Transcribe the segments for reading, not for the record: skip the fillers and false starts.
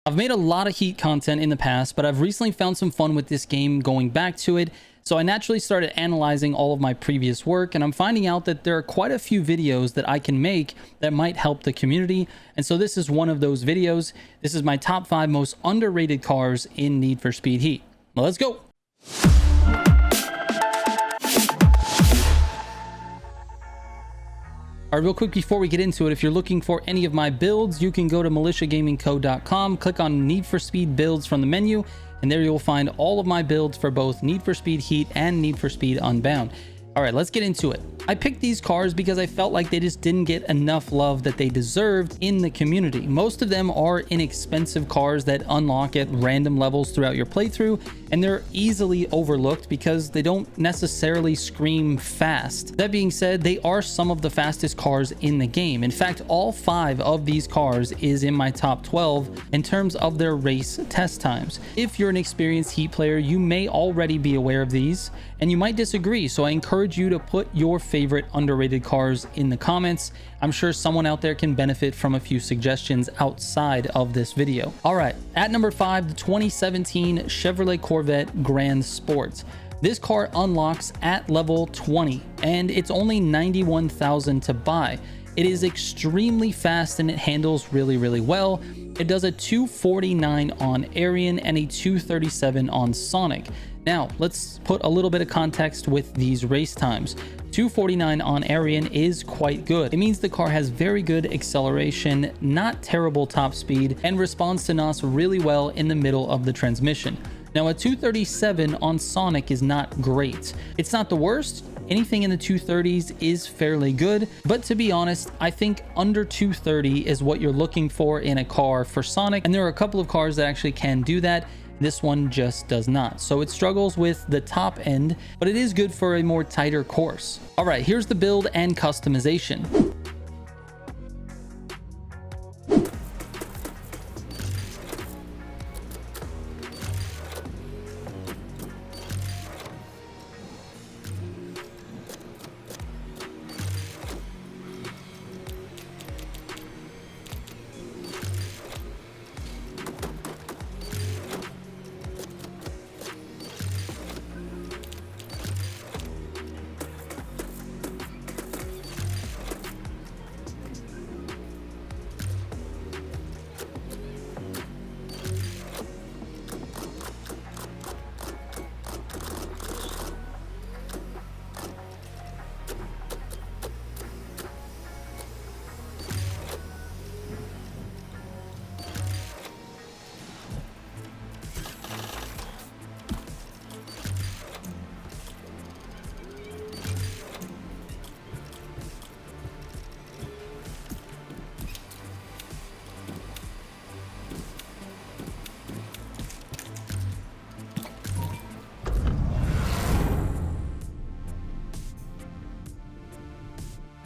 I've made a lot of Heat content in the past, but I've recently found some fun with this game going back to it. So I naturally started analyzing all of my previous work, and I'm finding out that there are quite a few videos that I can make that might help the community. And so this is one of those videos. This is my top 5 most underrated cars in Need for Speed Heat. Well, let's go. All right, real quick before we get into it, if you're looking for any of my builds, you can go to militiagamingco.com, click on Need for Speed builds from the menu, and there you'll find all of my builds for both Need for Speed Heat and Need for Speed Unbound. All right, let's get into it. I picked these cars because I felt like they just didn't get enough love that they deserved in the community. Most of them are inexpensive cars that unlock at random levels throughout your playthrough, and they're easily overlooked because they don't necessarily scream fast. That being said, they are some of the fastest cars in the game. In fact, all 5 of these cars is in my top 12 in terms of their race test times. If you're an experienced Heat player, you may already be aware of these, and you might disagree, so I encourage you to put your favorite underrated cars in the comments. I'm sure someone out there can benefit from a few suggestions outside of this video. All right, at number 5, the 2017 Chevrolet Corvette Grand Sport. This car unlocks at level 20, and it's only $91,000 to buy. It is extremely fast and it handles really well. It does a 249 on Arian and a 237 on Sonic. Now, let's put a little bit of context with these race times. 249 on Arian is quite good. It means the car has very good acceleration, not terrible top speed, and responds to NOS really well in the middle of the transmission. Now, a 237 on Sonic is not great. It's not the worst. Anything in the 230s is fairly good, but to be honest, I think under 230 is what you're looking for in a car for Sonic, and there are a couple of cars that actually can do that. This one just does not. So it struggles with the top end, but it is good for a more tighter course. All right, here's the build and customization.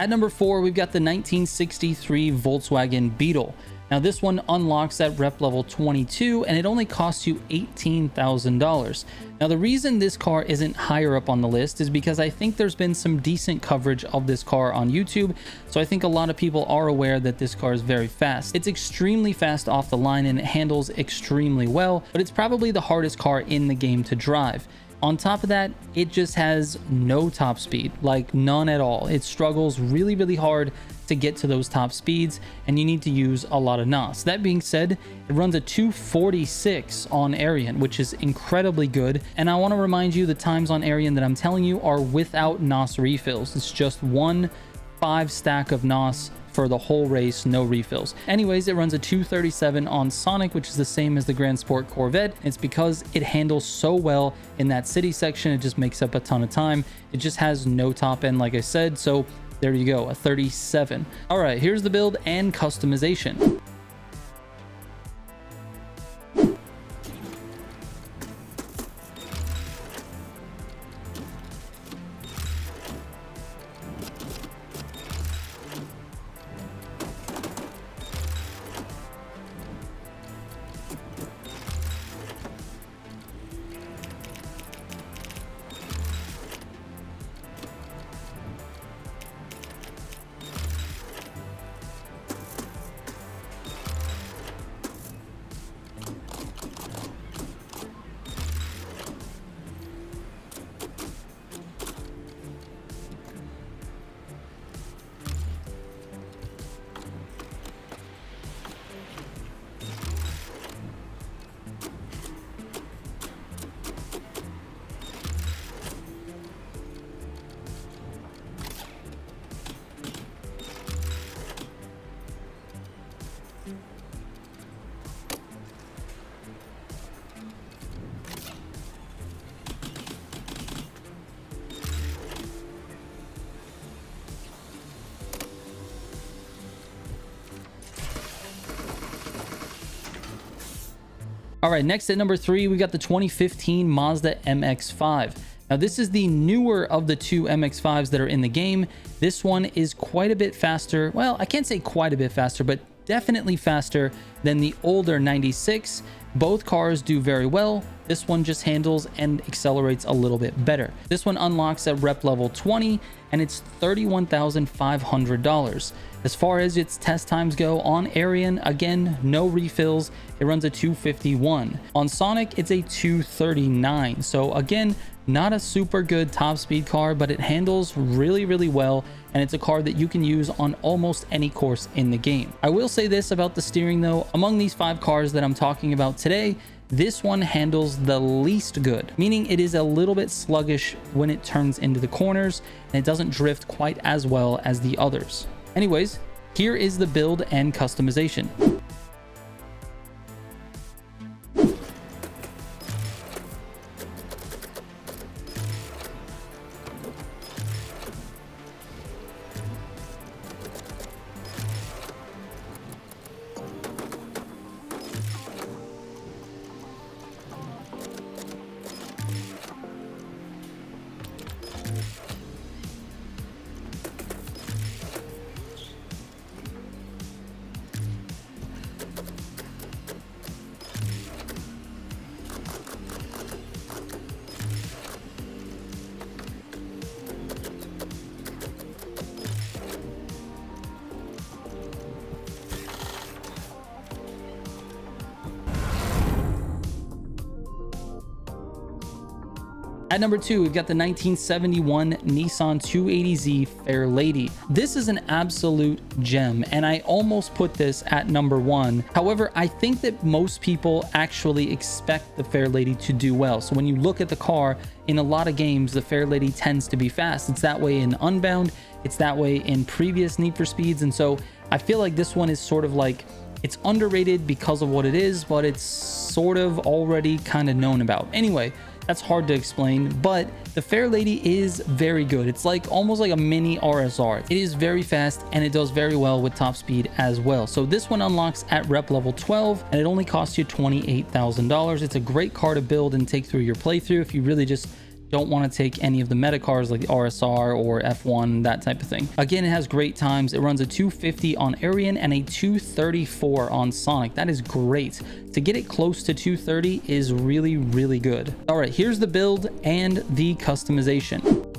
At number 4, we've got the 1963 Volkswagen Beetle. Now this one unlocks at rep level 22 and it only costs you $18,000. Now the reason this car isn't higher up on the list is because I think there's been some decent coverage of this car on YouTube, so I think a lot of people are aware that this car is very fast. It's extremely fast off the line and it handles extremely well, but it's probably the hardest car in the game to drive. On top of that, it just has no top speed, like none at all. It struggles really hard to get to those top speeds, and you need to use a lot of NOS. That being said, it runs a 246 on Arian, which is incredibly good. And I want to remind you the times on Arian that I'm telling you are without NOS refills. It's just 1 5 stack of NOS for the whole race, no refills. Anyways, it runs a 237 on Sonic, which is the same as the Grand Sport Corvette. It's because it handles so well in that city section. It just makes up a ton of time. It just has no top end, like I said. So there you go, a 37. All right, here's the build and customization. All right, next at number 3, we got the 2015 Mazda MX5. Now, this is the newer of the two MX5s that are in the game. This one is quite a bit faster. Well, I can't say quite a bit faster, but definitely faster than the older 96. Both cars do very well. This one just handles and accelerates a little bit better. This one unlocks at rep level 20 and it's $31,500. As far as its test times go, on Arian, again, no refills, it runs a 251. On Sonic, it's a 239. So again, not a super good top speed car, but it handles really, really well, and it's a car that you can use on almost any course in the game. I will say this about the steering though, among these 5 cars that I'm talking about today, this one handles the least good, meaning it is a little bit sluggish when it turns into the corners, and it doesn't drift quite as well as the others. Anyways, here is the build and customization. At number 2, we've got the 1971 Nissan 280Z Fair Lady. This is an absolute gem, and I almost put this at number 1. However, I think that most people actually expect the Fair Lady to do well. So when you look at the car, in a lot of games, the Fair Lady tends to be fast. It's that way in Unbound, it's that way in previous Need for Speeds, and so I feel like this one is sort of like, it's underrated because of what it is, but it's sort of already kind of known about. Anyway, that's hard to explain, but the Fair Lady is very good. It's like almost like a mini RSR. It is very fast and it does very well with top speed as well. So this one unlocks at rep level 12 and it only costs you $28,000. It's a great car to build and take through your playthrough if you really just don't want to take any of the meta cars like the RSR or F1, that type of thing. Again, it has great times. It runs a 250 on Arian and a 234 on Sonic. That is great. To get it close to 230 is really, really good. All right, here's the build and the customization.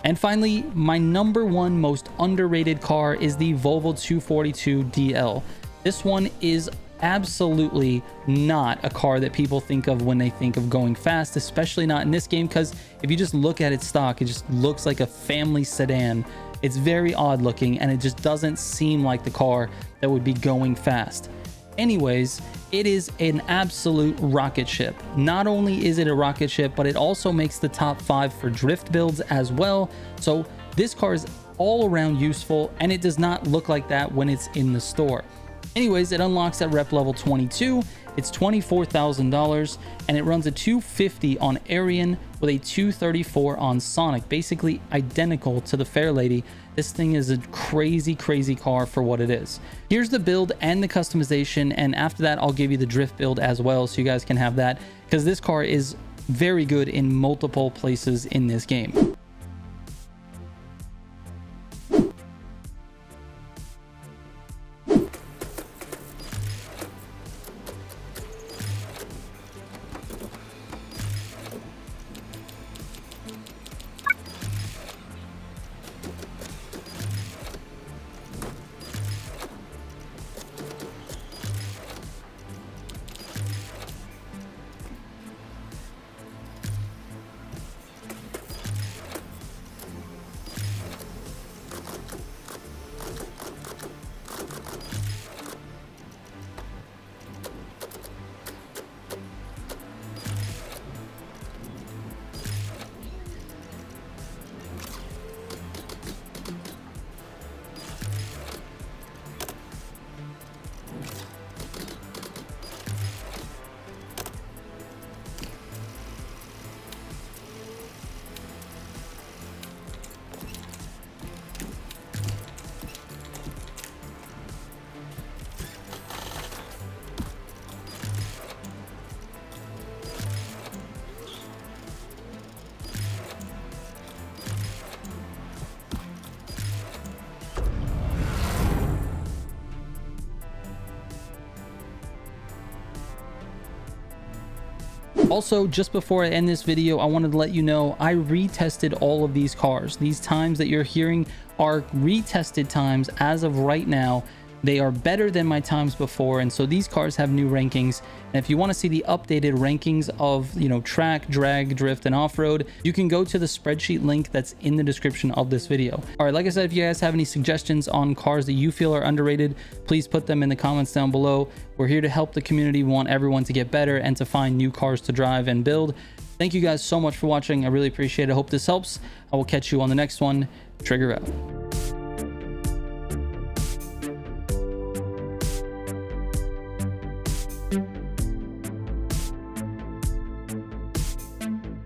And finally, my number 1 most underrated car is the Volvo 242 DL. This one is absolutely not a car that people think of when they think of going fast, especially not in this game, because if you just look at its stock, it just looks like a family sedan. It's very odd looking and it just doesn't seem like the car that would be going fast. Anyways, it is an absolute rocket ship. Not only is it a rocket ship, but it also makes the top 5 for drift builds as well. So this car is all around useful and it does not look like that when it's in the store. Anyways, it unlocks at rep level 22. It's $24,000 and it runs a 250 on Arian with a 234 on Sonic, basically identical to the Fair Lady. This thing is a crazy, crazy car for what it is. Here's the build and the customization, and after that, I'll give you the drift build as well so you guys can have that, because this car is very good in multiple places in this game. Also, just before I end this video, I wanted to let you know I retested all of these cars. These times that you're hearing are retested times as of right now. They are better than my times before, and so these cars have new rankings. And if you want to see the updated rankings of, you know, track, drag, drift, and off-road, you can go to the spreadsheet link that's in the description of this video. All right, like I said, if you guys have any suggestions on cars that you feel are underrated, please put them in the comments down below. We're here to help the community. We want everyone to get better and to find new cars to drive and build. Thank you guys so much for watching. I really appreciate it. I hope this helps. I will catch you on the next one. Trigger out.